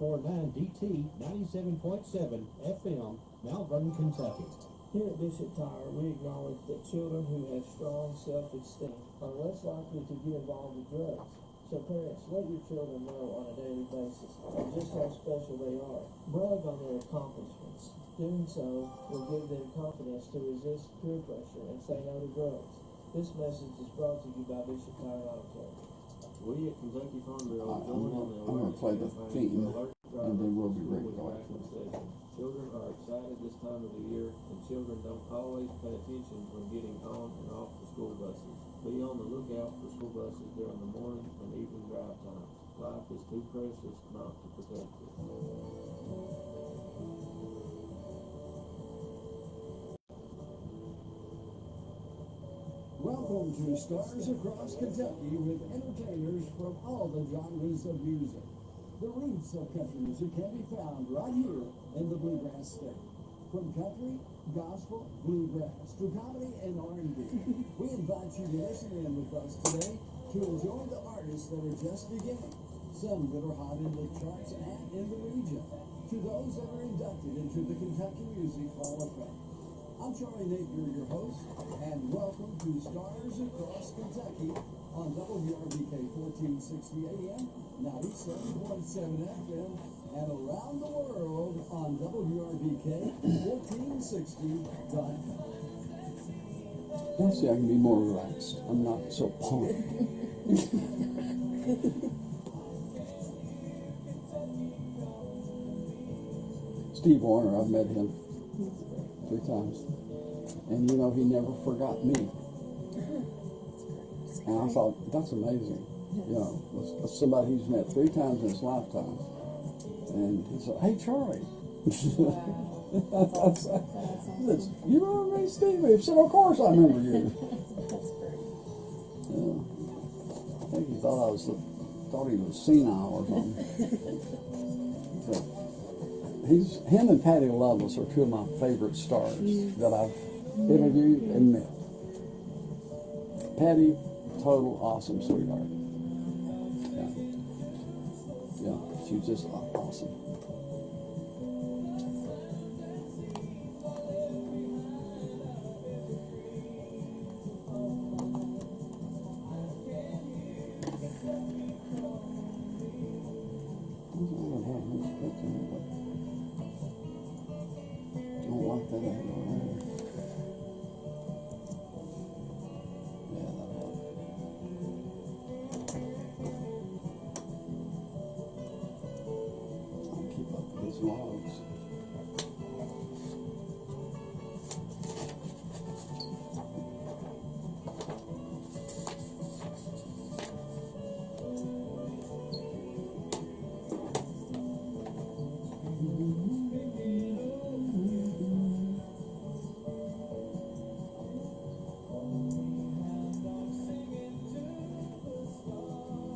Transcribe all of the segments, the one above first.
DT 97.7 FM, Malvern, Kentucky. Here at Bishop Tire, we acknowledge that children who have strong self-esteem are less likely to get involved with drugs. So parents, let your children know on a daily basis just how special they are. Brag on their accomplishments. Doing so will give them confidence to resist peer pressure and say no to drugs. This message is brought to you by Bishop Tire Auto Care. We at Kentucky Farmville I'm going to play the theme, and then we'll be ready to go after it. Children are excited this time of the year, and children don't always pay attention when getting on and off the school buses. Be on the lookout for school buses during the morning and evening drive times. Life is too precious not to protect it. Welcome to Stars Across Kentucky with entertainers from all the genres of music. The roots of country music can be found right here in the Bluegrass State. From country, gospel, bluegrass, to comedy and R&B. We invite you to listen in with us today to enjoy the artists that are just beginning. Some that are hot in the charts and in the region. To those that are inducted into the Kentucky Music Hall of Fame. I'm Charlie Napier, your host, and welcome to Stars Across Kentucky on WRBK 1460 AM, 97.7 FM, and around the world on WRBK 1460.com. Now see, I can be more relaxed. I'm not so pumped. Steve Warner, I've met him 3 times. And you know, he never forgot me. And I thought, that's amazing. You know, somebody he's met 3 times in his lifetime. And he said, hey, Charlie. I said, you remember me, Steve? He said, of course I remember you. Yeah. I think he thought he was senile or something. So, him and Patty Loveless are 2 of my favorite stars that I've interviewed and met. Patty, total awesome sweetheart. Yeah, she's just awesome.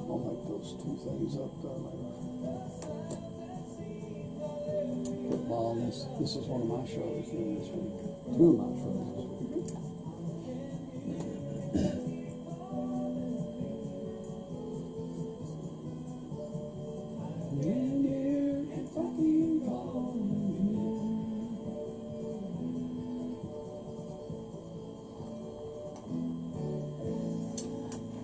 I'll make those 2 things up there later. Football, this is one of my shows here this week. 2 of my shows this week.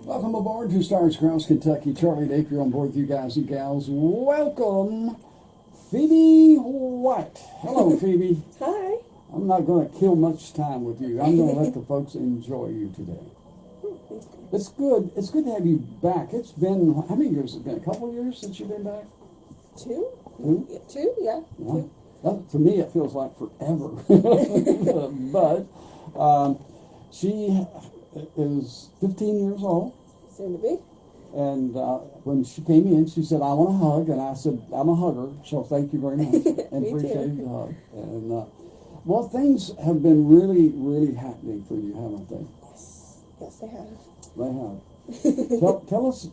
Welcome aboard to Stars Across Kentucky. Charlie Napier on board with you guys and gals. Welcome, Phoebe White. Hello, Phoebe. Hi. I'm not going to kill much time with you. I'm going to let the folks enjoy you today. It's good. It's good to have you back. It's been, how many years has it been? A couple of years since you've been back? 2? 2? Yeah, 2, yeah. 2. That, to me, it feels like forever. But she is 15 years old. Soon to be. And when she came in, she said, I want a hug. And I said, I'm a hugger, so thank you very much. And appreciate the hug. And, well, things have been really, really happening for you, haven't they? Yes. Yes, they have. They have.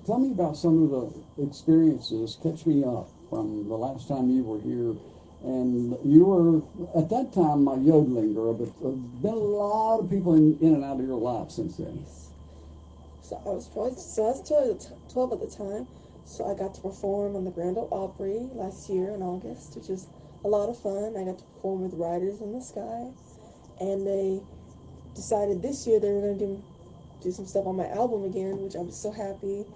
Tell me about some of the experiences. Catch me up from the last time you were here. And you were, at that time, a yodeling girl, but there's been a lot of people in and out of your life since then. So I was 12 at the time. So I got to perform on the Grand Ole Opry last year in August, which is a lot of fun. I got to perform with Riders in the Sky, and they decided this year they were going to do some stuff on my album again, which I was so happy.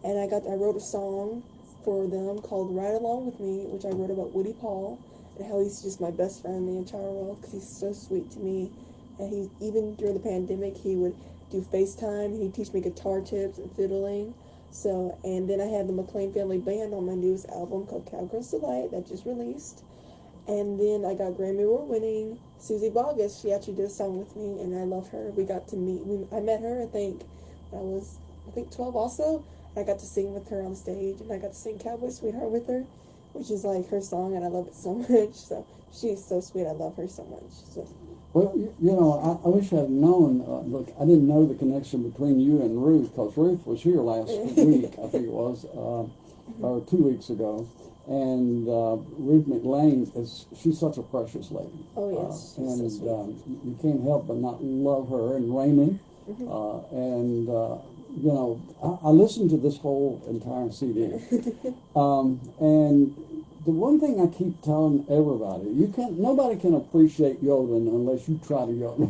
And I wrote a song for them called Ride Along With Me, which I wrote about Woody Paul and how he's just my best friend in the entire world because he's so sweet to me. And even during the pandemic, he would do FaceTime, and he'd teach me guitar tips and fiddling. So, and then I had the McLean Family Band on my newest album called Cowgirls Delight that just released. And then I got Grammy Award winning Susie Bogus. She actually did a song with me, and I love her. We got to meet. I met her, I think, when I was 12 also. I got to sing with her on stage, and I got to sing Cowboy Sweetheart with her, which is like her song, and I love it so much. So she's so sweet. I love her so much. So. Well, I wish I'd known. Look, I didn't know the connection between you and Ruth, because Ruth was here last week, I think it was, or 2 weeks ago. And Ruth McLean she's such a precious lady. Oh, yes. And so you can't help but not love her. And Raymond. I listened to this whole entire CD. And the one thing I keep telling everybody, nobody can appreciate yodeling unless you try to yodel.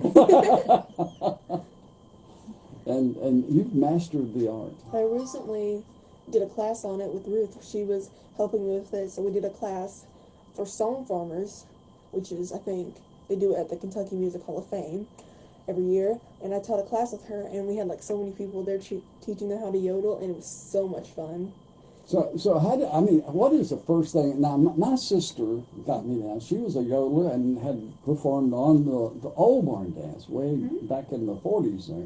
and you've mastered the art. I recently did a class on it with Ruth. She was helping me with it. So we did a class for song farmers, which is, I think, they do it at the Kentucky Music Hall of Fame every year. And I taught a class with her, and we had like so many people there teaching them how to yodel, and it was so much fun. So what is the first thing? Now, my sister got me down. She was a yodeler and had performed on the old barn dance way back in the 40s there.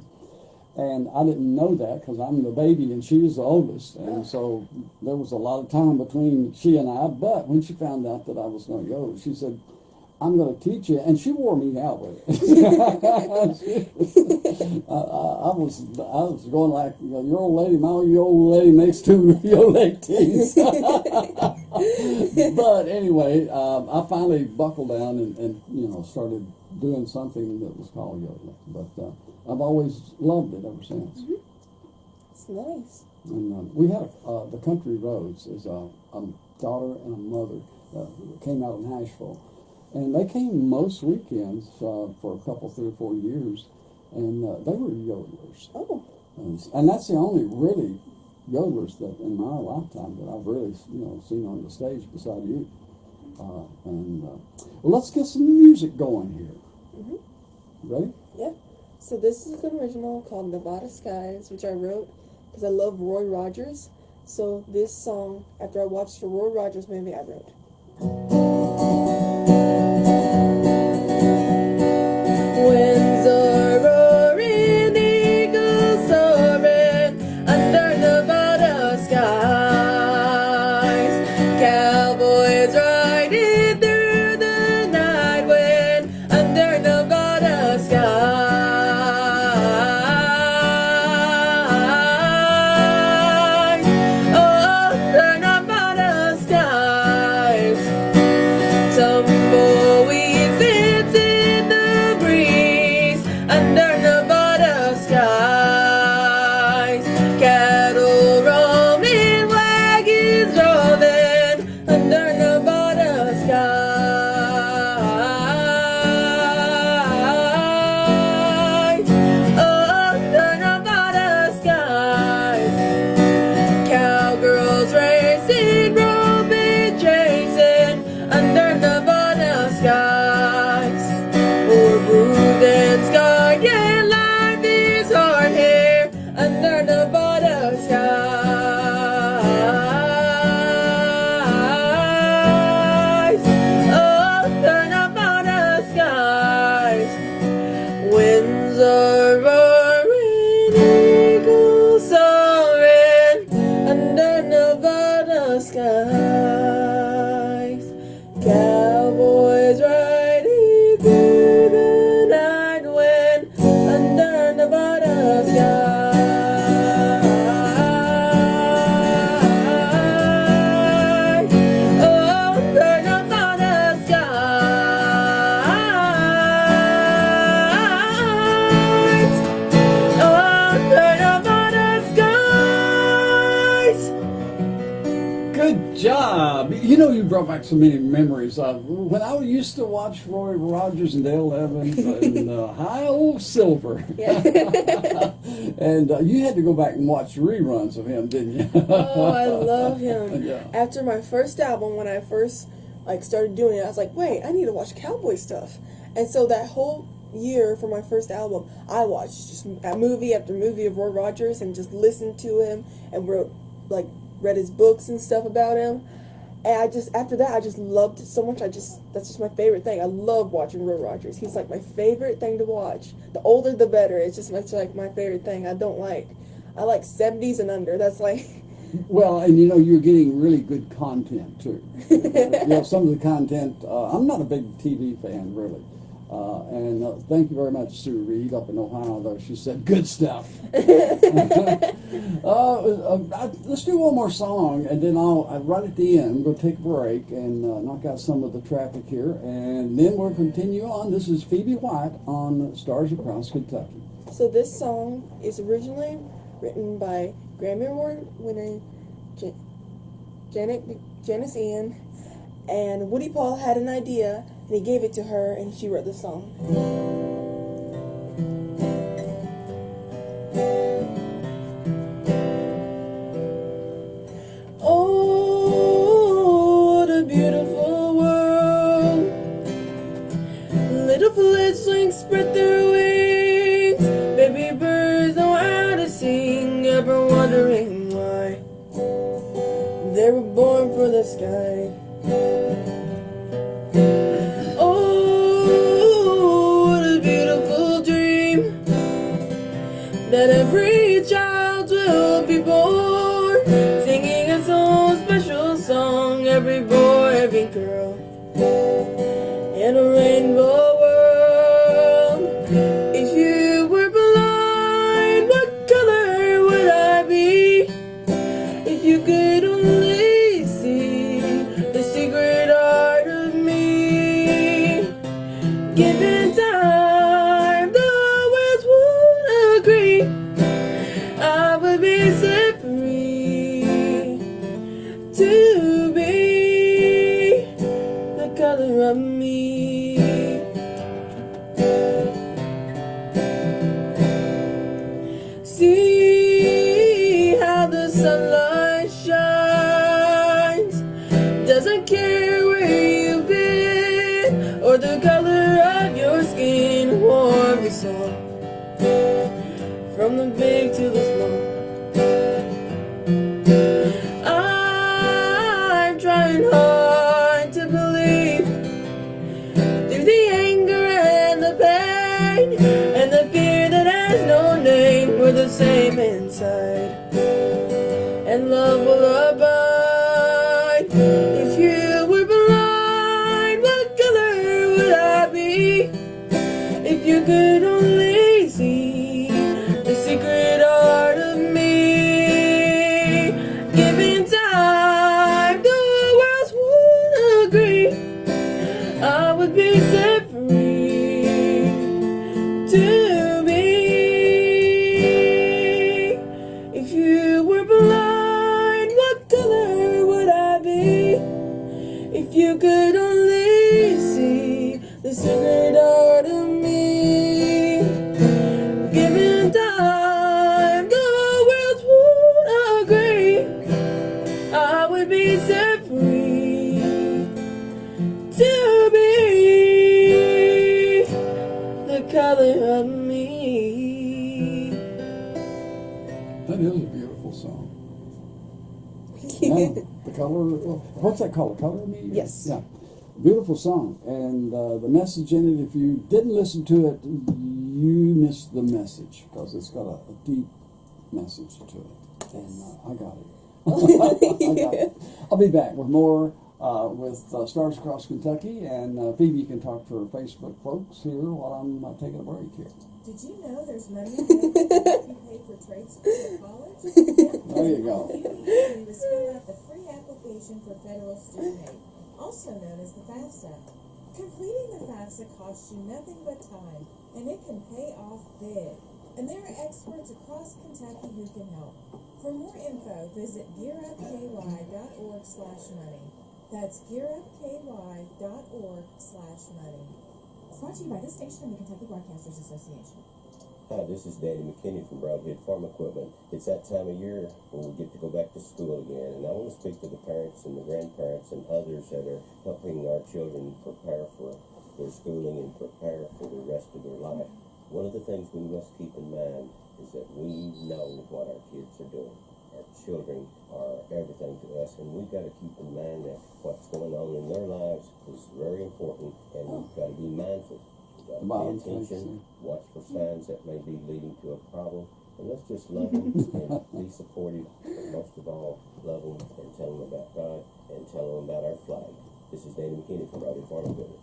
And I didn't know that because I'm the baby and she was the oldest. And so there was a lot of time between she and I. But when she found out that I was going to yodel, she said, I'm going to teach you. And she wore me out with it. I was going like, your old lady, my old lady makes two yodeling teams. But anyway, I finally buckled down and started doing something that was called yodeling. But I've always loved it ever since. It's nice. And we had the Country Roads as a daughter and a mother came out of Nashville. And they came most weekends for a couple, 3 or 4 years, and they were yodelers. Oh. And that's the only really yodelers that in my lifetime that I've really seen on the stage beside you. Well, let's get some music going here. Ready? Yeah. So this is an original called Nevada Skies, which I wrote because I love Roy Rogers. So this song, after I watched the Roy Rogers movie, I wrote. Winds are roaring, eagles soaring under Nevada skies. Cowboys riding through the night wind under Nevada skies. Oh, under Nevada skies. brought back so many memories. When I used to watch Roy Rogers and Dale Evans and High Old Silver. Yeah. And you had to go back and watch reruns of him, didn't you? Oh, I love him. Yeah. After my first album, when I first started doing it, I was like, wait, I need to watch cowboy stuff. And so that whole year for my first album, I watched just a movie after movie of Roy Rogers and just listened to him and read his books and stuff about him. And after that, I just loved it so much. That's just my favorite thing. I love watching Roy Rogers. He's like my favorite thing to watch. The older, the better. It's just like my favorite thing. I like 70s and under. That's like. Well, and you're getting really good content too. Some of the content. I'm not a big TV fan, really. And thank you very much, Sue Reed up in Ohio, though. She said good stuff. Let's do one more song, and then right at the end, I'm going to take a break and knock out some of the traffic here, and then we'll continue on. This is Phoebe White on Stars Across Kentucky. So this song is originally written by Grammy Award winner Janice Ian, and Woody Paul had an idea, and he gave it to her, and she wrote the song. Oh, what a beautiful world. Little fledglings spread their wings. Baby birds know how to sing, ever wondering why they were born for the sky. That every child will be born singing its own special song. Every boy, every girl in a rainbow world. If you were blind, what color would I be? If you could only see the secret art of me. Given time, the words would agree. I would be set free to be the color of me. See how the sunlight shines. Doesn't care where you've been or the color of your skin. Warm the soul from the big to the small. I'm trying hard to believe through the anger and the pain and the fear that has no name. We're the same inside, and love will abide. If you were blind, what color would I be? If you could only see the secret art of me. Given time, the worlds would agree. I would be set free to be. If you were blind, what color would I be? If you could only see the secret art of me. Given time, the worlds would agree. I would be set free to be the color of me. That is a beautiful song. Yeah, the color, what's that called? Color of Me? Yes. Yeah. Beautiful song. And the message in it, if you didn't listen to it, you missed the message because it's got a deep message to it. And I got it. I got it. I'll be back with more with Stars Across Kentucky, and Phoebe can talk to her Facebook folks here while I'm taking a break here. Did you know there's money available if you pay for trade school or college? There you go. All you need to do is fill out the free application for federal student aid, also known as the FAFSA. Completing the FAFSA costs you nothing but time, and it can pay off big. And there are experts across Kentucky who can help. For more info, visit gearupky.org/money. That's gearupky.org/money. Brought to you by this station and the Kentucky Broadcasters Association. Hi, this is Danny McKinney from Broadhead Farm Equipment. It's that time of year when we get to go back to school again, and I want to speak to the parents and the grandparents and others that are helping our children prepare for their schooling and prepare for the rest of their life. One of the things we must keep in mind is that we know what our kids are doing. Our children are everything to us, and we've got to keep in mind that what's going on in their lives is very important, and we've got to be mindful. We've got to pay attention, watch for signs that may be leading to a problem, and let's just love them and be supportive, but most of all, love them and tell them about God and tell them about our flag. This is Danny McKinney from Broadhead Farm Equipment.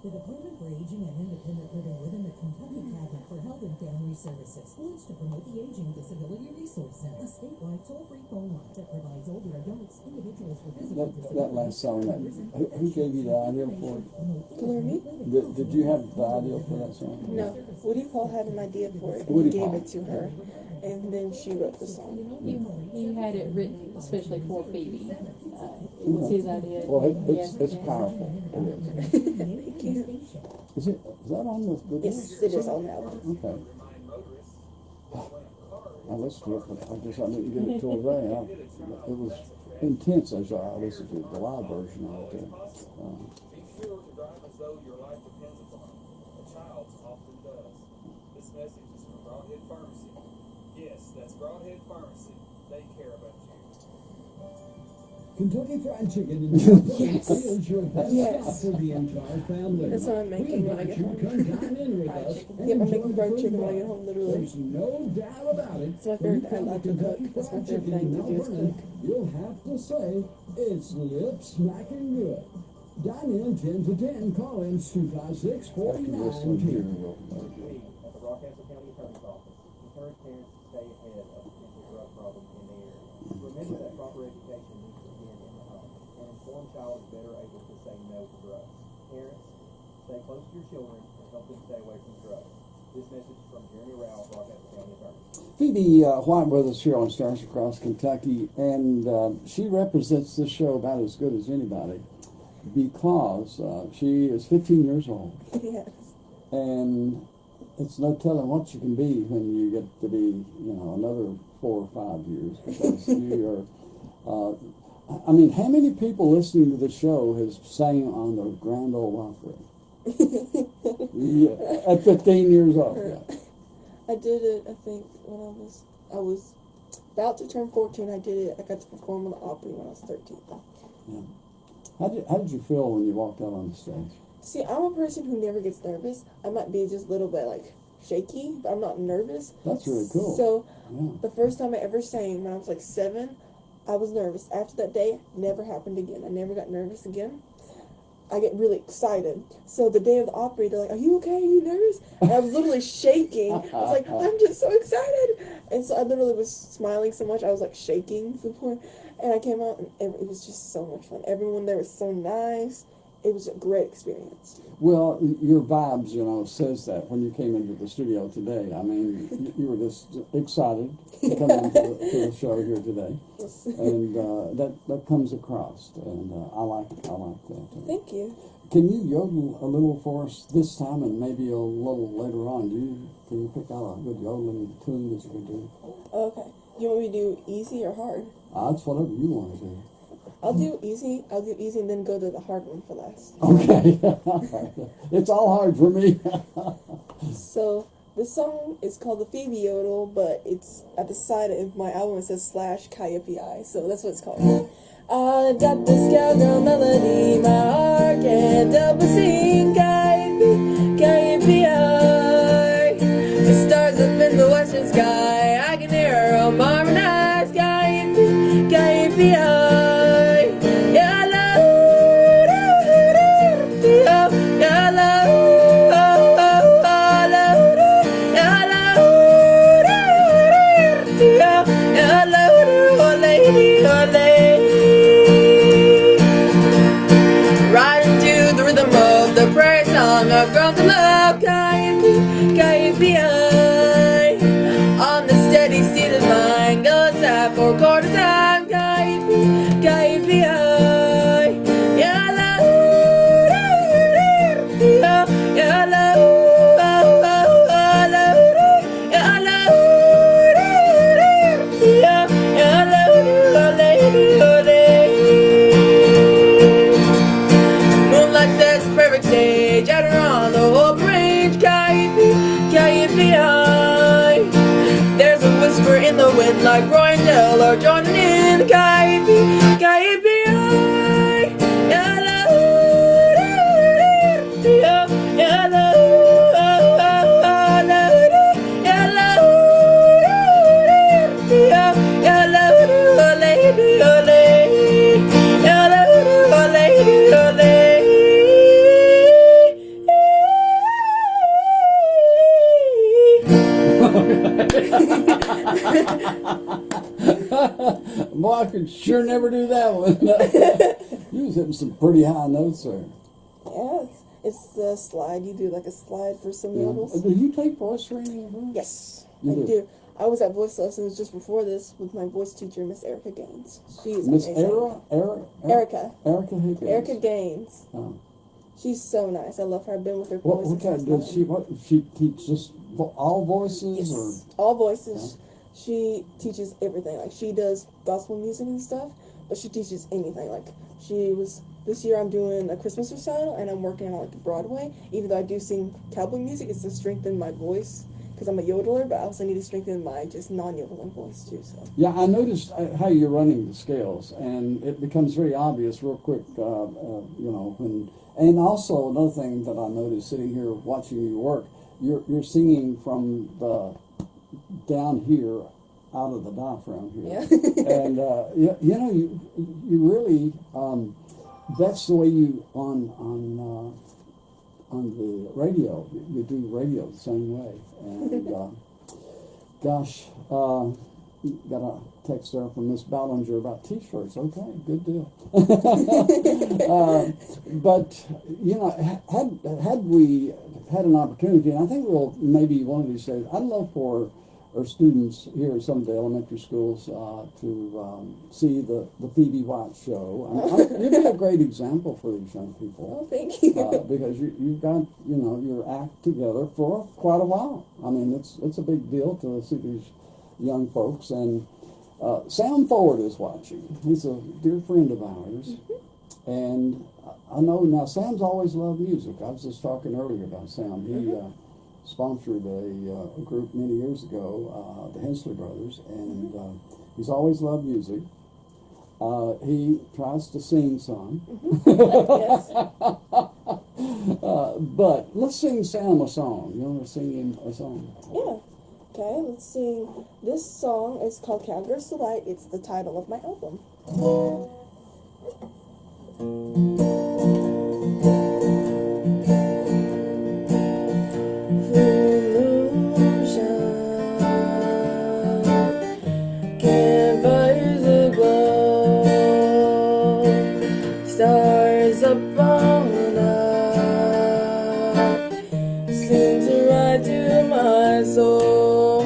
The Department for Aging and Independent Living within the Kentucky Cabinet for Health and Family Services wants to promote the Aging Disability Resource Center, a statewide toll-free phone line that provides older adults, individuals with physical disabilities. That last song, who gave you the idea for it? Gloomy? Did you have the idea for that song? No. Woody Paul had an idea for it and Woody gave Paul. it to her. And then she wrote the song. He had it written especially for Phoebe. It was his idea. Well, it's Yes. powerful. Thank you. Is that on the Yes, it is on the album. Okay. I listened to it, but I didn't get it till today. It was intense as I listened to the live version of it. Be sure to drive as though your life depends upon it. A child often does. This message is from Broadhead Pharmacy. Yes, that's Broadhead Pharmacy. They care about you. Kentucky Fried Chicken in Yes. is your best Yes. stop for the entire family. That's what I'm making when I get home. Come dine in with us. and Yep, I'm enjoy making fried the chicken when I food get home, literally. There's no doubt about it. It's my When favorite you thing I come like to Kentucky cook. That's my Fried favorite Chicken thing in to do is Mount Vernon, cook. you'll have to say it's lip smacking good. Dine in 10 to 10. Call in 256-4910. We, at the Rockcastle County Attorney's Office, encourage parents to stay ahead of potential drug problems in the area. Remember that proper education needs to begin in the home. An informed child is better able to say no to drugs. Parents, stay close to your children and help them stay away from drugs. This message is from Jeremy Rao, Rockcastle County Attorney. Phoebe White with us here on Stars Across Kentucky, and she represents this show about as good as anybody because she is 15 years old. Yes. And it's no telling what you can be when you get to be, another 4 or 5 years because you are. I mean, how many people listening to the show has sang on the Grand Ole Opry? Yeah, at 15 years old. Yeah. I did it, I think, when I was about to turn 14. I did it. I got to perform on the Opry when I was 13. Yeah. How did you feel when you walked out on the stage? See, I'm a person who never gets nervous. I might be just a little bit, shaky, but I'm not nervous. That's really cool. So, Yeah. the first time I ever sang, when I was 7, I was nervous. After that day, never happened again. I never got nervous again. I get really excited. So the day of the Opry, they're like, "Are you okay? Are you nervous?" And I was literally shaking. I was like, "I'm just so excited." And so I literally was smiling so much, I was shaking to the point. And I came out, and it was just so much fun. Everyone there was so nice. It was a great experience. Well, your vibes, says that when you came into the studio today. I mean, you were just excited to come into the show here today, and that comes across, and I like that. Thank you. Can you yodel a little for us this time, and maybe a little later on? Can you pick out a good yodeling tune that you can do? Okay. You want me to do easy or hard? That's whatever you want to do. I'll do easy, and then go to the hard one for last. Okay. It's all hard for me. So, this song is called the Phoebe Yodel, but it's at the side of my album, it says /Kayapi, so that's what it's called. I got this cowgirl melody, my heart can't help but sing Kayapi. The stars up in the western sky, I can hear her on harmonize Kayapi. You sure never do that one. You was hitting some pretty high notes there. Yeah, it's the slide. You do like a slide for some Yeah. yodels. Do you take voice training? Ever? Yes, You I do. do. I was at voice lessons just before this with my voice teacher, Miss Erica Gaines. She is Miss amazing. Erica Higgins. Erica Gaines. Oh. She's so nice. I love her. I've been with her for What kind does she? What she teaches all voices Yes, or? all voices. She teaches everything. Like she does gospel music and stuff, but she teaches anything. Like this year I'm doing a Christmas recital and I'm working on like Broadway. Even though I do sing cowboy music, it's to strengthen my voice because I'm a yodeler, but I also need to strengthen my just non-yodeling voice too. So Yeah, I noticed how you're running the scales, and it becomes very obvious real quick. You know, and also another thing that I noticed sitting here watching you work, you're singing from the down here out of the diaphragm here, and you know you really that's the way you on the radio you do radio the same way, and gosh, got a text there from Miss Ballinger about T-shirts. Okay, good deal. But you know, had we had an opportunity, and I think we'll maybe one of these days, I'd love for our students here at some of the elementary schools to see the Phoebe White show. You'd be a great example for these young people. oh, thank you. Because you've got your act together for quite a while. I mean, it's a big deal to see these young folks. And Sam Ford is watching. He's a dear friend of ours, and I know now Sam's always loved music. I was just talking earlier about Sam. He sponsored a group many years ago, the Hensley Brothers, and he's always loved music. He tries to sing some. Yes. But let's sing Sam a song. You want to sing him a song? Yeah. Okay, let's sing. This song is called Cowgirls Delight. It's the title of my album. Campfires aglow, stars up on up, sings right to my soul.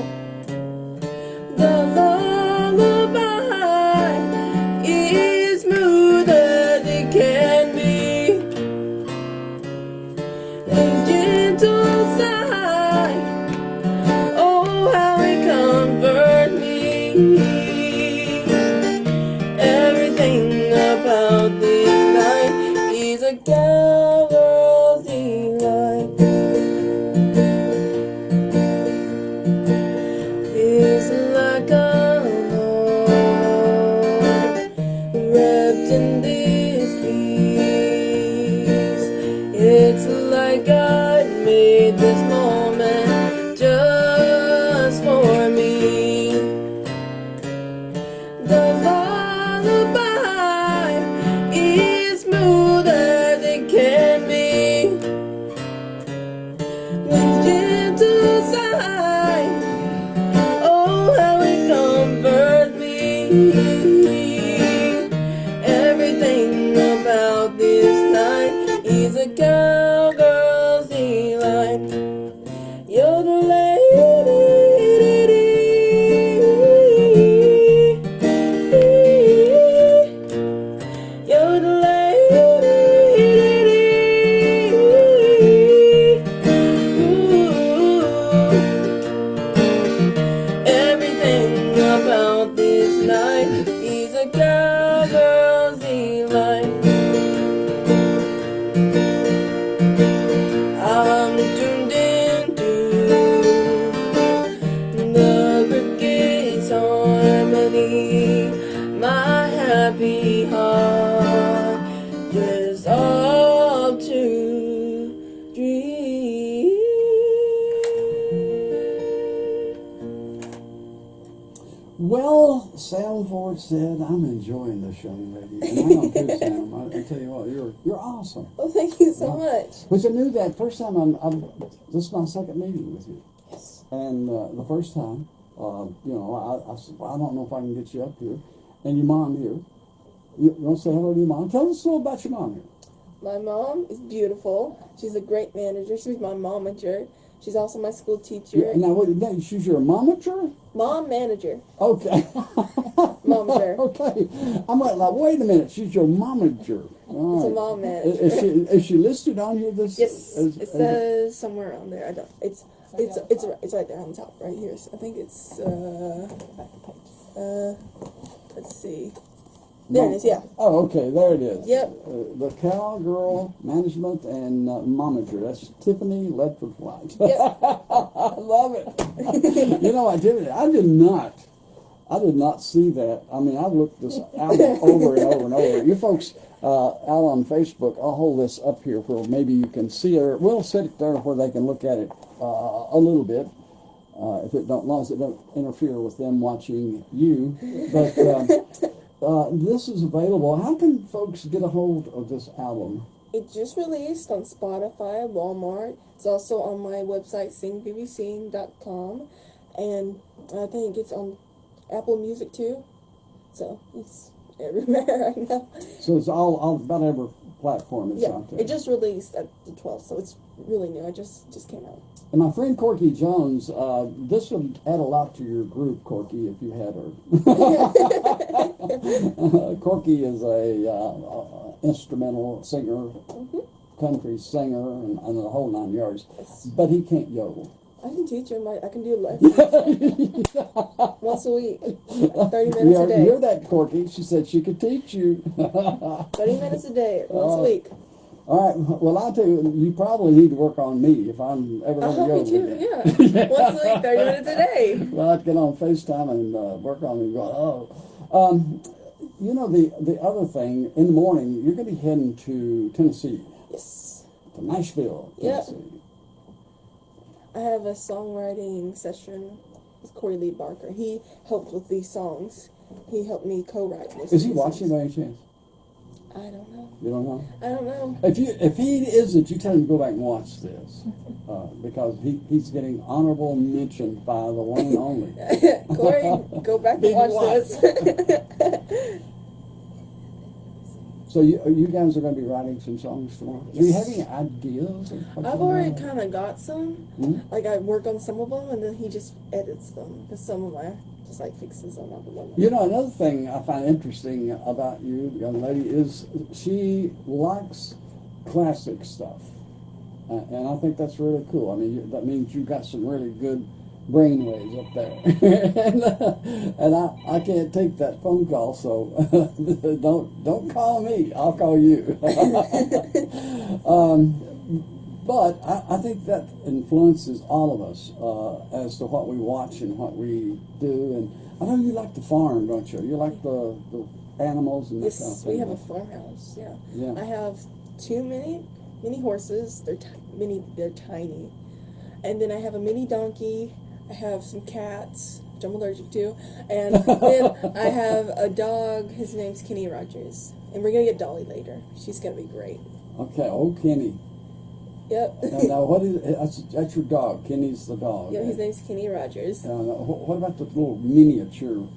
The lullaby is smooth as it can be, and gentle sigh, oh how it comforts me. Everything about this night is a cowgirl's delight. Feels like I'm home, wrapped in this peace. It's like God made this moment just for me. The lullaby is smooth as it can be, with gentle sigh, oh how it comforts me. Everything about this night is a cowgirl's delight. You're the lady. You're the lady. Ooh. Everything about this night is a cowgirl's delight. I'm tuned into the cricket's harmony. My happy heart just up to dream. Well, Sam Ford said, I'm enjoying this young lady. And I am too, Sam. I tell you what, you're awesome. Oh, thank you so much. Which I knew that first time, this is my second meeting with you. Yes. And the first time, I said, well, I don't know if I can get you up here. and your mom here. You want to say hello to your mom? Tell us a little about your mom here. My mom is beautiful. She's a great manager. She's my momager. She's also my school teacher. Yeah, now, she's your momager? Mom manager. Okay. Momager. Okay. I'm like, wait a minute. She's your momager. All It's a right. mom manager. Is she listed on here? Yes, it says somewhere on there. I don't. It's right there on the top, right here. So I think it's let's see. There it is. Yeah. Oh, okay. There it is. Yep. The Cowgirl Management and Momager. That's Tiffany Ledford White. Yep. I love it. You know, I did not see that. I mean, I've looked this album over and over and over. You folks out on Facebook, I'll hold this up here where maybe you can see it. We'll set it there where they can look at it a little bit. If it don't, as long as it don't interfere with them watching you. But this is available. How can folks get a hold of this album? It just released on Spotify, Walmart. It's also on my website, singbbsing.com, and I think it's on Apple Music too. So it's everywhere right now. So it's all about every platform it's Yeah, out there. it just released at the 12th, so it's really new. It just came out. And my friend Corky Jones, this would add a lot to your group, Corky, if you had her. Corky is a instrumental singer, country singer, and the whole 9 yards. But he can't yodel. I can teach him. I can do lessons once a week, 30 minutes a day. You hear that, Corky? She said she could teach you. 30 minutes a day, once a week. All right. Well, I'll tell you, you probably need to work on me if I'm ever going to go. Me too, yeah. Once a week, 30 minutes a day. Well, I'd get on FaceTime and work on me and go, oh. You know, the other thing, in the morning, you're going to be heading to Tennessee. Yes. To Nashville, Tennessee. Yep. I have a songwriting session with Corey Lee Barker. He helped with these songs. He helped me co-write most Is he of these watching songs. by any chance? I don't know. You don't know? I don't know. If he isn't, you tell him to go back and watch this. Because he's getting honorable mention by the one and only. Corey, go back and watch this. So you guys are going to be writing some songs tomorrow? Do you have any ideas? I've already kind of got some. Mm-hmm. Like, I work on some of them, and then he just edits them. Because some of them just, like, fixes them up. You know, another thing I find interesting about you, young lady, is she likes classic stuff. And I think that's really cool. I mean, that means you got some really good brainwaves up there. and I can't take that phone call, so don't call me. I'll call you. But I think that influences all of us as to what we watch and what we do. And I know you like the farm, don't you? You like the animals and that kind of thing. Yes, we have a farmhouse, yeah. I have 2 mini horses. They're tiny. And then I have a mini donkey. I have some cats, which I'm allergic to. And then I have a dog. His name's Kenny Rogers. And we're going to get Dolly later. She's going to be great. Okay, old Kenny. Yep. Now what is that's your dog? Kenny's the dog. Yeah, his name's Kenny Rogers. What about the little miniature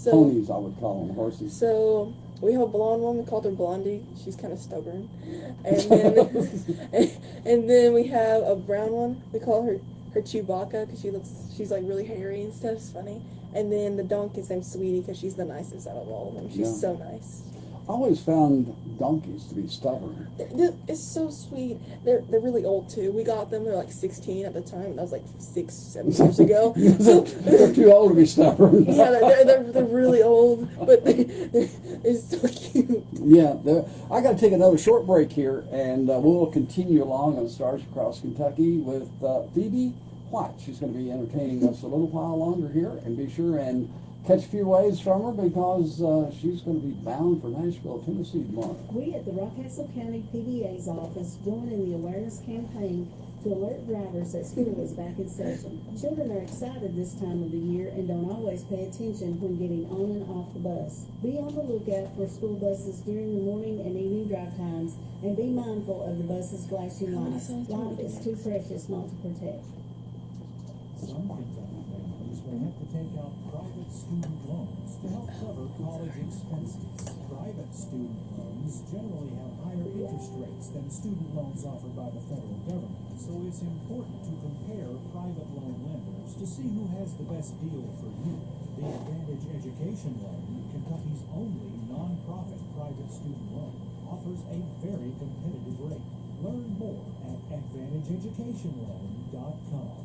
ponies? I would call them horses. So we have a blonde one. We called her Blondie. She's kind of stubborn. And then and then we have a brown one. We call her Chewbacca because she's like really hairy and stuff. It's funny. And then the donkey's named Sweetie because she's the nicest out of all of them. She's so nice. I always found donkeys to be stubborn. It's so sweet. They're really old too. We got them. They're like 16 at the time, and that was like 6-7 years ago. So they're too old to be stubborn. Yeah, they're really old, but they're so cute. Yeah, I got to take another short break here, and we'll continue along on Stars Across Kentucky with Phoebe White. She's going to be entertaining us a little while longer here, and be sure and catch a few waves from her because she's going to be bound for Nashville, Tennessee tomorrow. We at the Rockcastle County PDA's office join in the awareness campaign to alert drivers that school is back in session. Children are excited this time of the year and don't always pay attention when getting on and off the bus. Be on the lookout for school buses during the morning and evening drive times, and be mindful of the bus's flashing lights. Life is too precious not to protect. may have to take out private student loans to help cover college expenses. Private student loans generally have higher interest rates than student loans offered by the federal government, so it's important to compare private loan lenders to see who has the best deal for you. The Advantage Education Loan, Kentucky's only non-profit private student loan, offers a very competitive rate. Learn more at AdvantageEducationLoan.com.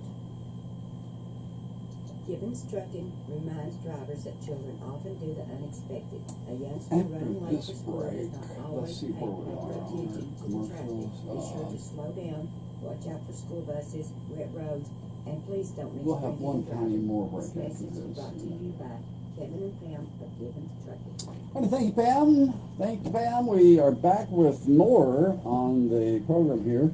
Gibbons Trucking reminds drivers that children often do the unexpected. A youngster After running late this for school break, does not let's always see pay where we proper are on attention the to the traffic. commercials. Be sure to slow down, watch out for school buses, wet roads, and please don't miss We'll have one tiny more break This after message is this. brought to you by Kevin and Pam of Gibbons Trucking. And thank you, Pam. Thank you, Pam. We are back with more on the program here,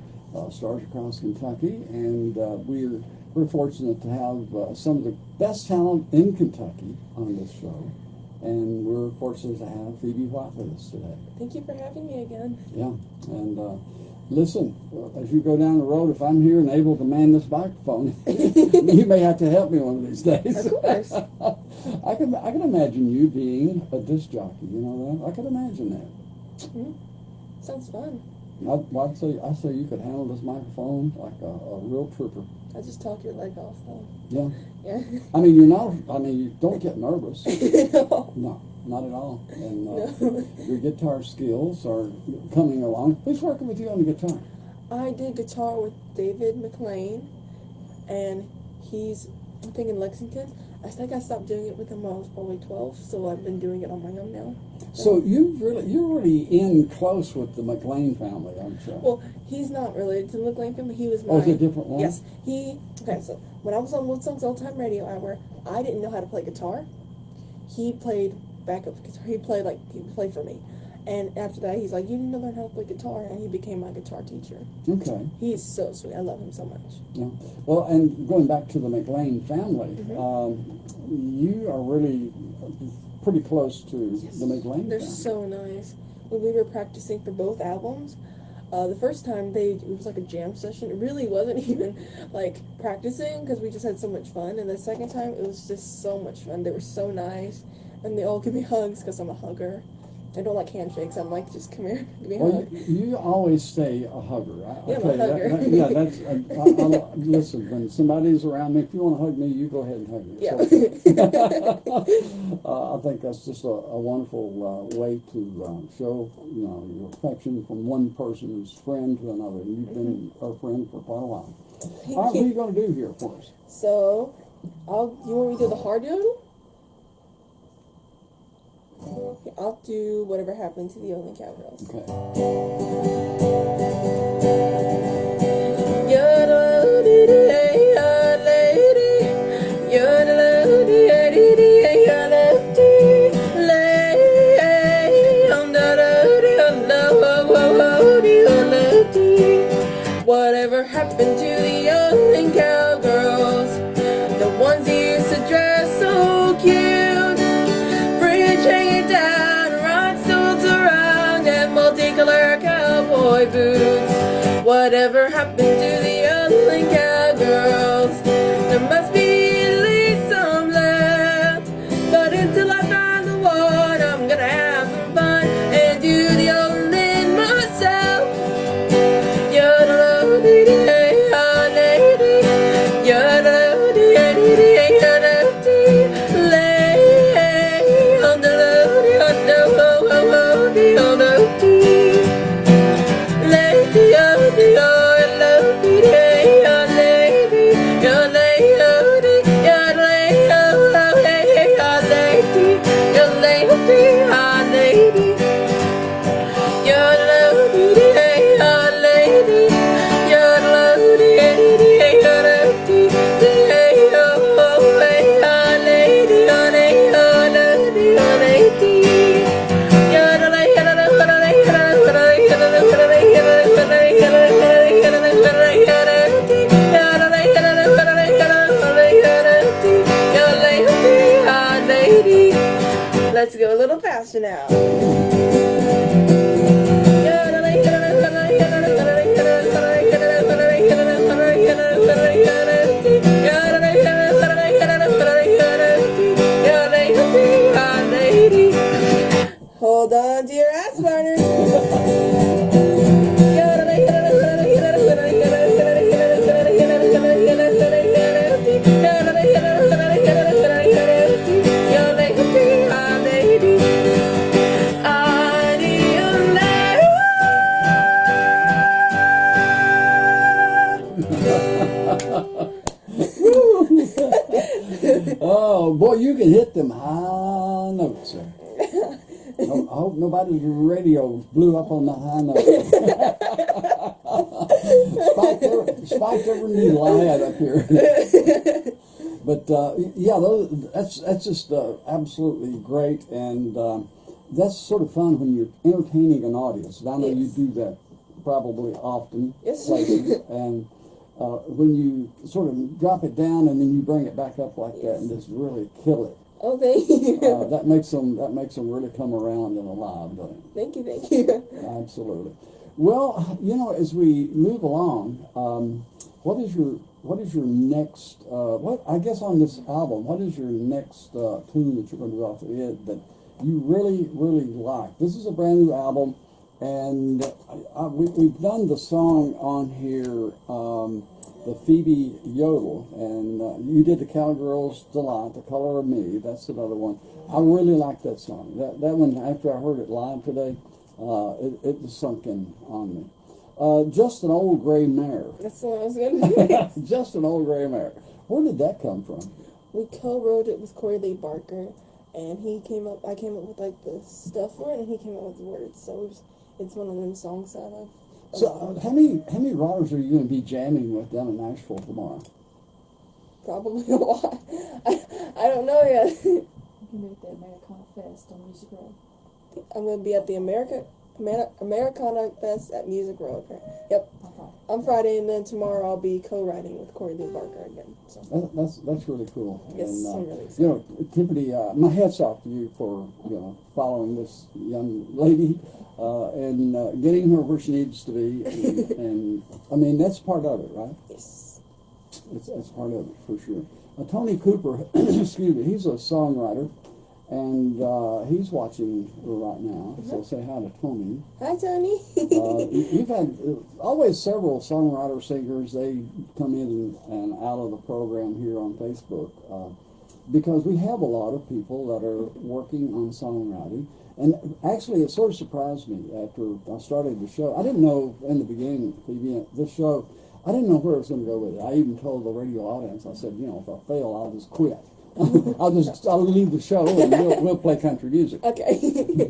Stars Across Kentucky, and we're fortunate to have some of the best talent in Kentucky on this show, and we're fortunate to have Phoebe White with us today. Thank you for having me again. Yeah, and listen, as you go down the road, if I'm here and able to man this microphone, you may have to help me one of these days. Of course. I can imagine you being a disc jockey. You know that? I can imagine that. Mm-hmm. Sounds fun. I'd say you could handle this microphone like a real trooper. I just talk your leg off though. Yeah. Yeah. I mean, you're not. I mean, you don't get nervous. No. No, not at all. And No. your guitar skills are coming along. Who's working with you on the guitar? I did guitar with David McLean, and he's, I think, in Lexington. I think I stopped doing it with him when I was probably 12, so I've been doing it on my own now. So you're really in close with the McLean family, aren't you? Well, he's not related to the McLean family. He was my... Oh, is it a different one? Yes. Okay, so when I was on Woodstock's All-Time Radio Hour, I didn't know how to play guitar. He played backup guitar. He played for me. And after that, he's like, you need to learn how to play guitar, and he became my guitar teacher. Okay. He's so sweet. I love him so much. Yeah. Well, and going back to the McLean family, Mm-hmm. you are really pretty close to Yes. the McLean They're family. so nice. When we were practicing for both albums, the first time it was like a jam session. It really wasn't even like practicing because we just had so much fun. And the second time, it was just so much fun. They were so nice, and they all give me hugs because I'm a hugger. I don't like handshakes. I'm like, just come here, give me a Well, hug. you always stay a hugger. Yeah, I'm a hugger. That's. Listen, when somebody's around me, if you want to hug me, you go ahead and hug me. Yeah. I think that's just a wonderful way to show your affection from one person's friend to another. You've been our friend for quite a while. All right, what are you going to do here for us? So, you want me to do the hard yodel? Okay, I'll do Whatever Happened to the Yodeling Cowgirls. Okay. Whatever happened to the yodeling cowgirls? The ones who used to dress so cute, fringe hanging down, rhinestones around, and multicolored cowboy boots. Whatever happened to the yodeling cowgirls? There must be at least some left, but until I find the one, I'm gonna have some fun and do the yodeling myself. Let's go a little faster now. Boy, you can hit them high notes, sir. I hope nobody's radio blew up on the high notes. spiked every needle I had up here. But yeah, that's just absolutely great, and that's sort of fun when you're entertaining an audience. And I know you do that probably often places, and when you sort of drop it down and then you bring it back up like that and just really kill it. Oh, thank you. That makes them really come around and alive, doesn't it? Thank you. Absolutely. Well, you know, as we move along, what is your next? I guess on this album, what is your next tune that you're going to do off it that you really like? This is a brand new album, and we've done the song on here, the Phoebe Yodel, and you did the Cowgirl's Delight, The Color of Me. That's another one. I really like that song. That one, after I heard it live today, it just sunk in on me. Just an Old Gray Mare. That's what I was going to say. Just an Old Gray Mare. Where did that come from? We co-wrote it with Corey Lee Barker, and I came up with like the stuff for it, and he came up with the words. So it's one of them songs that I've. So how many writers are you going to be jamming with down in Nashville tomorrow? Probably a lot. I don't know yet. You can be at the Americana Fest on Music Road. I'm going to be at the Americana Fest at Music Road. Yep. On Friday, and then tomorrow I'll be co-writing with Corey Lee Barker again. So. That's really cool. Yes, and, I'm really excited. You know, Tiffany, my hats off to you for following this young lady and getting her where she needs to be, and I mean that's part of it, right? Yes. It's part of it for sure. Tony Cooper, excuse me, he's a songwriter. And he's watching right now, so say hi to Tony. Hi, Tony. You've had always several songwriter singers. They come in and out of the program here on Facebook because we have a lot of people that are working on songwriting. And actually, it sort of surprised me after I started the show. I didn't know in the beginning, this show, I didn't know where I was going to go with it. I even told the radio audience, I said, if I fail, I'll just quit. I'll leave the show and we'll play country music. Okay.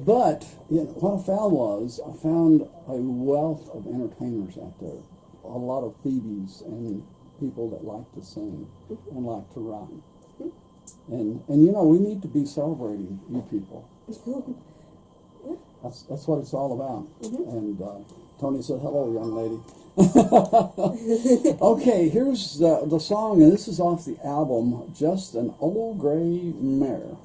But what I found a wealth of entertainers out there, a lot of Phoebes and people that like to sing and like to write. And we need to be celebrating you people. That's what it's all about. And Tony said, "Hello, young lady." Okay, here's the song, and this is off the album Just an Old Gray Mare.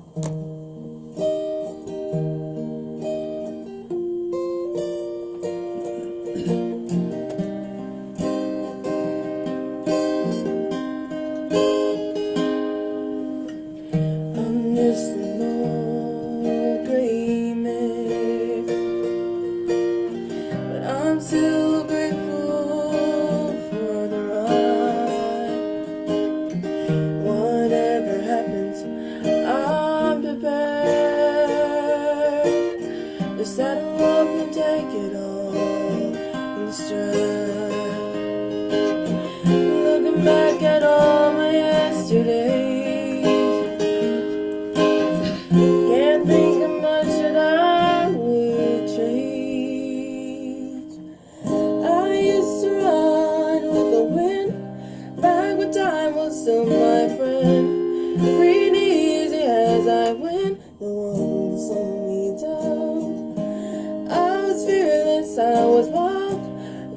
I'm just an old gray mare, but I'm still grateful for the ride. Whatever happens, I'm prepared to saddle up and take it all in stride. Looking back at all my yesterdays, can't think of much that I would change. I used to ride with the wind, back when time was still my friend. Free and easy as I went, no one to slow me down. I was fearless, I was wild,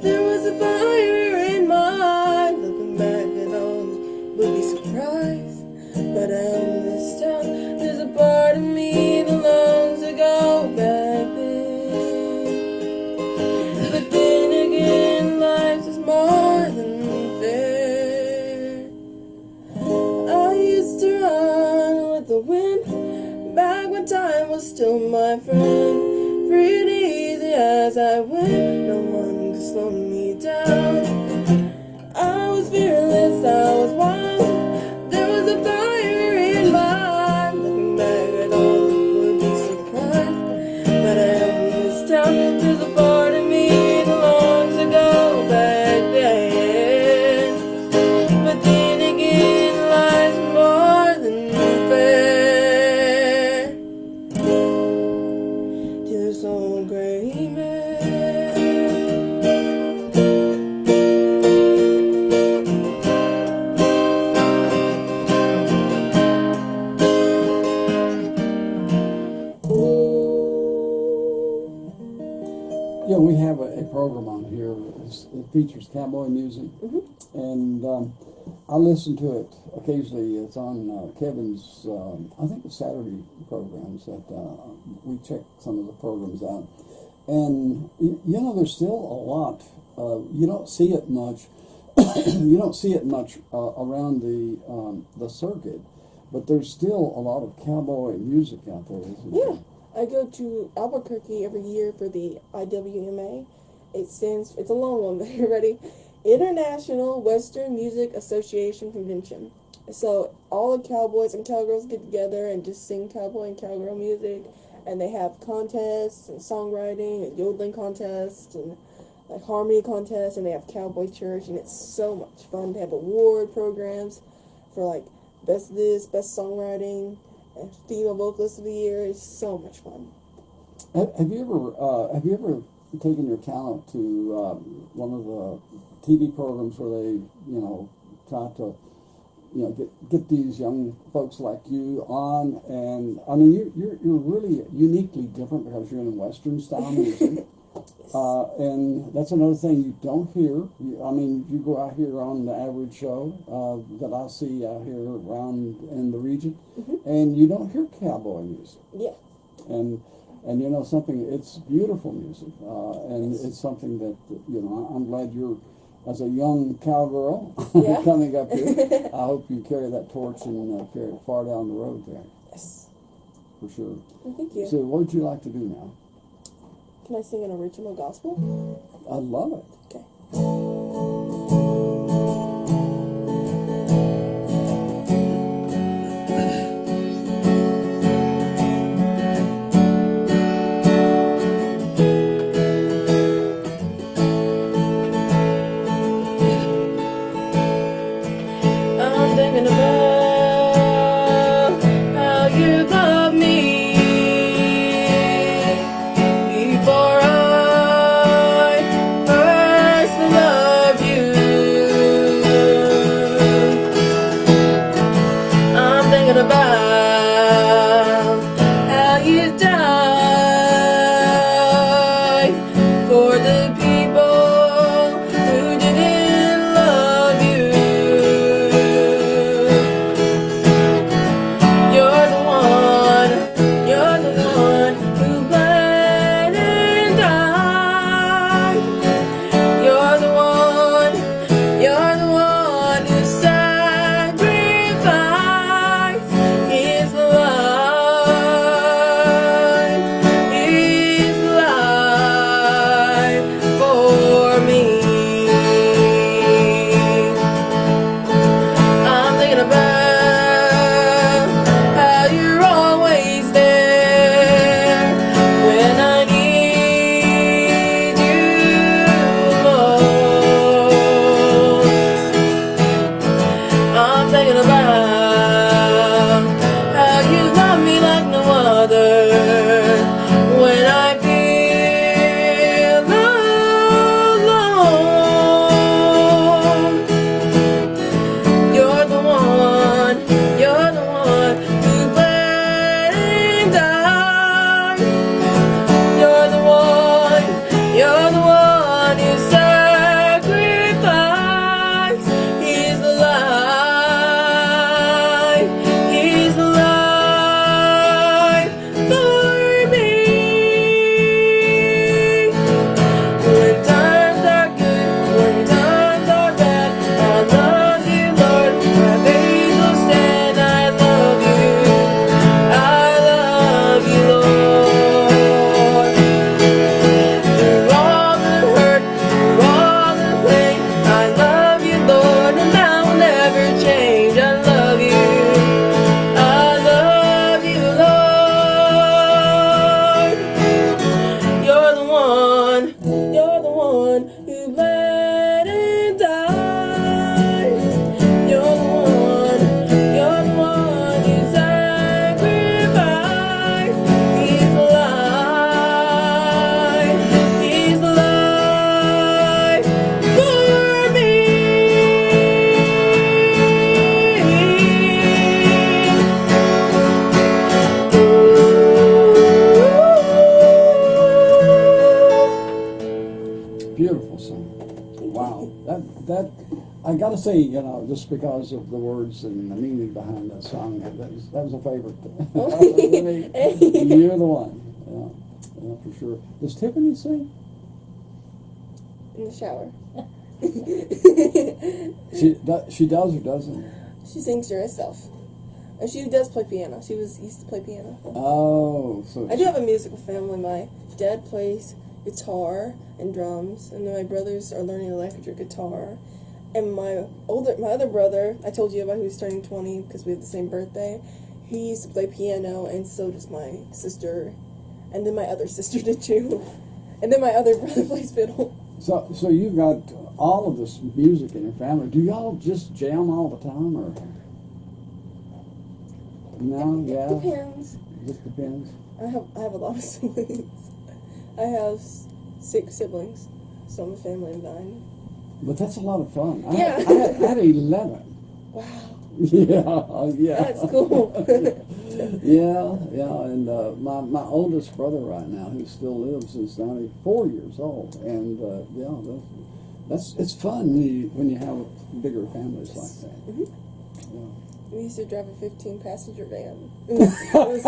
there was a fire in my eye. Looking back at all this, would be surprised, but I own this town. There's a part of me that longs to go back then. But then again, life is more than fair. I used to run with the wind, back when time was still my friend. Free and easy as I went, no one could slow me down. I was fearless, I was wild, there was a fire in my eye. Looking back at all, would be surprised, but I am in this town. There's a part of me that longs to go back then. But then again, life's more than fair. great program on here. It features cowboy music, Mhm. and I listen to it occasionally. It's on Kevin's, I think, the Saturday programs that we check some of the programs out. And you know, there's still a lot. You don't see it much. You don't see it much around the circuit, but there's still a lot of cowboy music out there, isn't there? Yeah. I go to Albuquerque every year for the IWMA. It's a long one, but you ready? International Western Music Association Convention. So all the cowboys and cowgirls get together and just sing cowboy and cowgirl music, and they have contests and songwriting and yodeling contests and like harmony contests, and they have cowboy church, and it's so much fun. They have award programs for like best this, best songwriting, and female vocalist of the year. It's so much fun. Have you ever taken your talent to one of the TV programs where they, try to, get these young folks like you on? And I mean, you're really uniquely different because you're in Western style music. And that's another thing you don't hear. You go out here on the average show that I see out here around in the region, and you don't hear cowboy music. Yeah. And something, it's beautiful music, and it's something that, I'm glad you're, as a young cowgirl, coming up here. I hope you carry that torch and carry it far down the road there. Yes. For sure. Well, thank you. So what would you like to do now? Can I sing an original gospel? I love it. Okay. I'm thinking about how you love me before I first loved you. I'm thinking about how you died for the people who didn't love you. You're the one who bled and died. You're the one who sacrificed his life for me. I'm thinking about how you're always there when I need you most. I'm thinking about how you love me like no other when I feel alone. You're the one who bled and died. You're the one who sacrificed his life for me. When times are good, when times are bad, I love you, Lord. My faith will stand. I love you, Lord. Through all the hurt, through all the pain, I love you, Lord, and I will never change. I love you, Lord. You're the one who bled and died. You're the one who sacrificed his life for me. Beautiful song. Wow. That I gotta say, you know, just because of the words and the meaning behind that song, that was a favorite. You're the one. Yeah, for sure. Does Tiffany sing? In the shower. She does or doesn't? She sings to herself. And she does play piano. She used to play piano. Oh, so I do have a musical family. My dad plays guitar and drums, and then my brothers are learning electric guitar. And my other brother, I told you about, who's turning 20 because we have the same birthday. He used to play piano, and so does my sister, and then my other sister did too, and then my other brother plays fiddle. So you've got all of this music in your family. Do y'all just jam all the time, or no? It depends. Just depends. I have a lot of siblings. I have 6 siblings, so I'm a family of 9. But that's a lot of fun. Yeah. I had 11. Wow. Yeah. That's cool. yeah, and my oldest brother right now, who still lives, is 94 years old, and it's fun when you have bigger families like that. Mm-hmm. Yeah. We used to drive a 15-passenger van. It was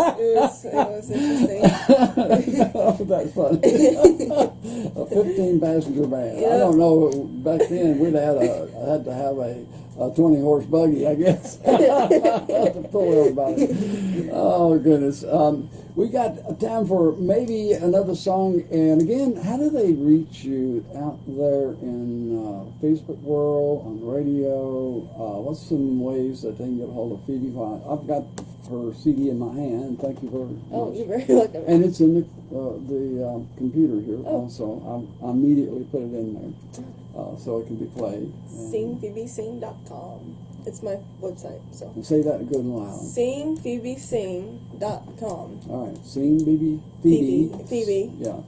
interesting. That's funny. A 15-passenger van. Yep. I don't know. Back then, we'd had to have a 20-horse buggy, I guess, to pull everybody. Oh goodness. We got time for maybe another song. And again, how do they reach you out there in Facebook world, on the radio? What's some ways that they can get a hold of Phoebe? I've got her CD in my hand. Thank you very much. Oh, you're very welcome. And it's in the computer here. So I immediately put it in there so it can be played. SingPhoebeSing.com. It's my website. So say that good and loud. SingPhoebeSing.com. All right, Phoebe. Yeah.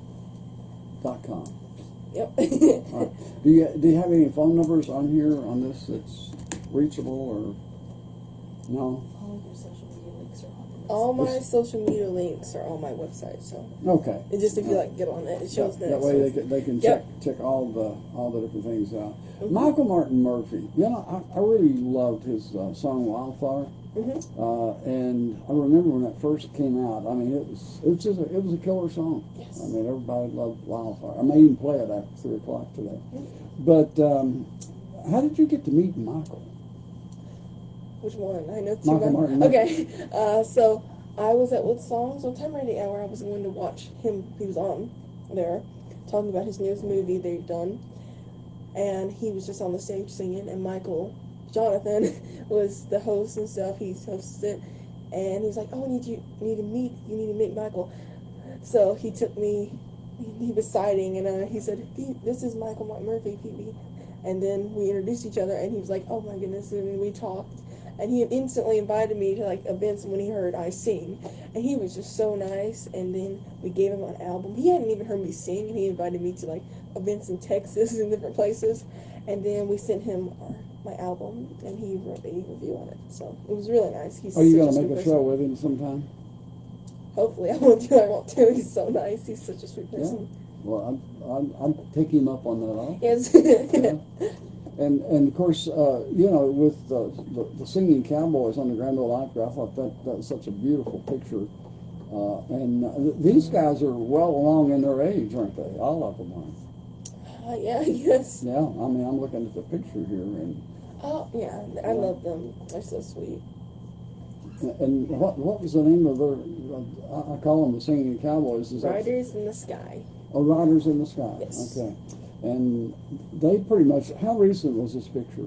.com. Yep. All right. Do you have any phone numbers on here on this that's reachable or no? All my social media links are on my website, so okay. It's just if you get on it, it shows that way they can check all the different things out. Mm-hmm. Michael Martin Murphey, I really loved his song Wildfire, and I remember when that first came out. I mean, it was a killer song. Yes. I mean, everybody loved Wildfire. I may even play it after 3:00 today. Mm-hmm. But how did you get to meet Michael? Which one? I know Michael Martin. Okay, so I was at Wood Songs one time radio hour. I was going to watch him. He was on there talking about his newest movie they've done, and he was just on the stage singing. And Michael Jonathan was the host and stuff. He hosted it, and he was like, "Oh, you need to meet Michael." So he took me. He was citing, and he said, "This is Michael Martin Murphy, Phoebe." And then we introduced each other, and he was like, "Oh my goodness!" And we talked. And he instantly invited me to events when he heard I sing, and he was just so nice. And then we gave him an album. He hadn't even heard me sing, and he invited me to events in Texas and different places. And then we sent him my album, and he wrote a review on it. So it was really nice. Are you going to make a show with him sometime? Hopefully, I want to. He's so nice. He's such a sweet person. Yeah. Well, I'll take him up on that offer. Yes. Yeah. And of course, with the singing cowboys on the Grand Ole Opry, I thought that was such a beautiful picture. And these guys are well along in their age, aren't they? All of them are. Yeah, yes. Yeah, I mean, I'm looking at the picture here, and oh yeah, I love them. They're so sweet. And what was the name of their? I call them the singing cowboys. Riders in the Sky. Oh, Riders in the Sky. Yes. Okay. And they pretty much, how recent was this picture?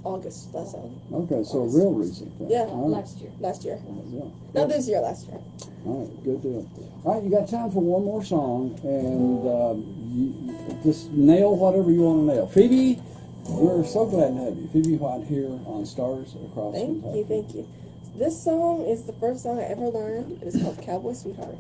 August, that's all. Okay, so August. real recent then. Yeah, last year. Yeah. Not this year, last year. All right, good deal. All right, you got time for one more song, and you just nail whatever you want to nail. Phoebe, we're so glad to have you. Phoebe White here on Stars Across Kentucky. Thank you. This song is the first song I ever learned. It's called Cowboy Sweetheart.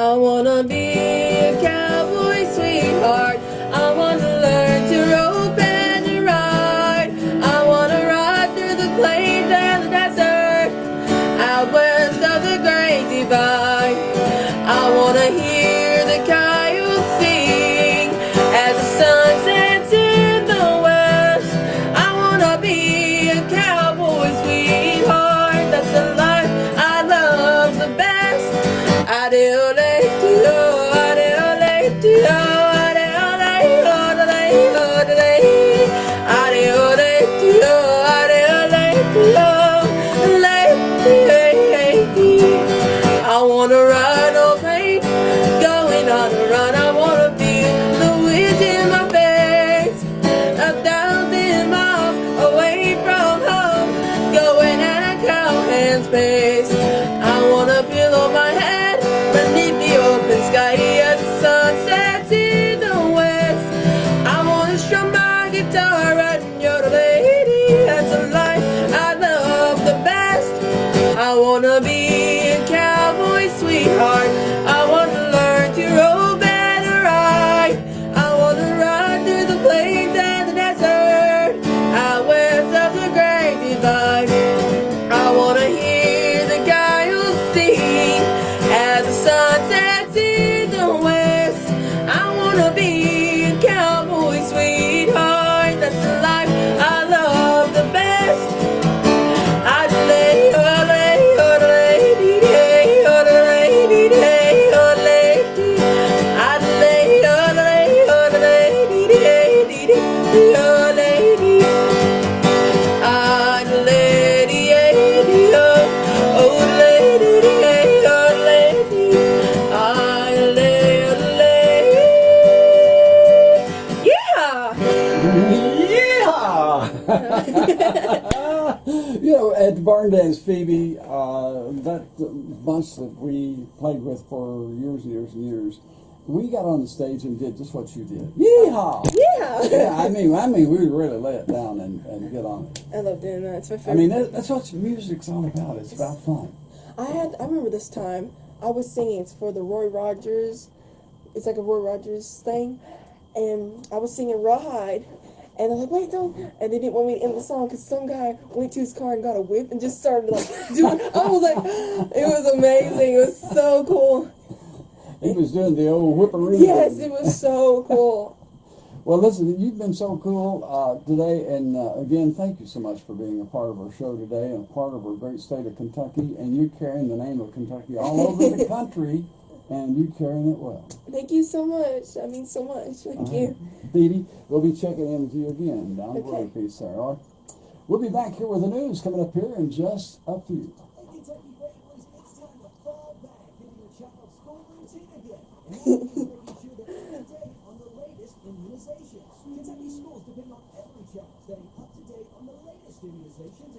I wanna be a cowboy sweetheart. I wanna learn to rope and to ride. I wanna ride through the plains and the wanna hear the coyotes sing as the sun sets in the west. I wanna be a cowboy sweetheart. That's the life I love the best. Ade-ole-dee-o, ade-ole-dee-o, ade-ole-dee-o, ade-ole-dee-o, ade-ole-dee-o, lady. I wanna ride on pain, going on a run. I wanna feel the wind in my face, 1,000 miles away from home, going at a cowhand pace. I wanna pillow my head beneath the open sky as the sun sets in the west. I wanna strum my guitar right in your lady. That's the life I love the best. I wanna be a cowboy sweetheart. I wanna learn to roll better ride. I wanna ride through the plains and the desert, out west of the Great Divide. I wanna hear the coyotes sing as the sun sets in the west. I wanna be a cowboy sweetheart. That's the life I love the best. You know, at the Barn Dance, Phoebe, that bunch that we played with for years and years and years, we got on the stage and did just what you did. Yeehaw! Yeah. Yeah, I mean, we really lay it down and get on it. I love doing that. It's my favorite. I mean, that's what music's all about. It's about fun. I remember this time I was singing. It's for the Roy Rogers. It's like a Roy Rogers thing, and I was singing Rawhide. And I'm like, wait, don't. And they didn't want me to end the song because some guy went to his car and got a whip and just started like doing. I was like, it was amazing. It was so cool. He was doing the old whipperoo. Yes, it was so cool. Well, listen, you've been so cool today, and again, thank you so much for being a part of our show today and a part of our great state of Kentucky, and you carrying the name of Kentucky all over the country, and you carrying it well. Thank you so much. I mean so much. Thank you. Phoebe, we'll be checking in with you again down the road, piece there. All right? We'll be back here with the news coming up here in just a few. Kentucky families, it's time to fall back into your child's school routine again. And making sure they're up to date on the latest immunizations. Kentucky schools depend on every child staying up to date on the latest immunizations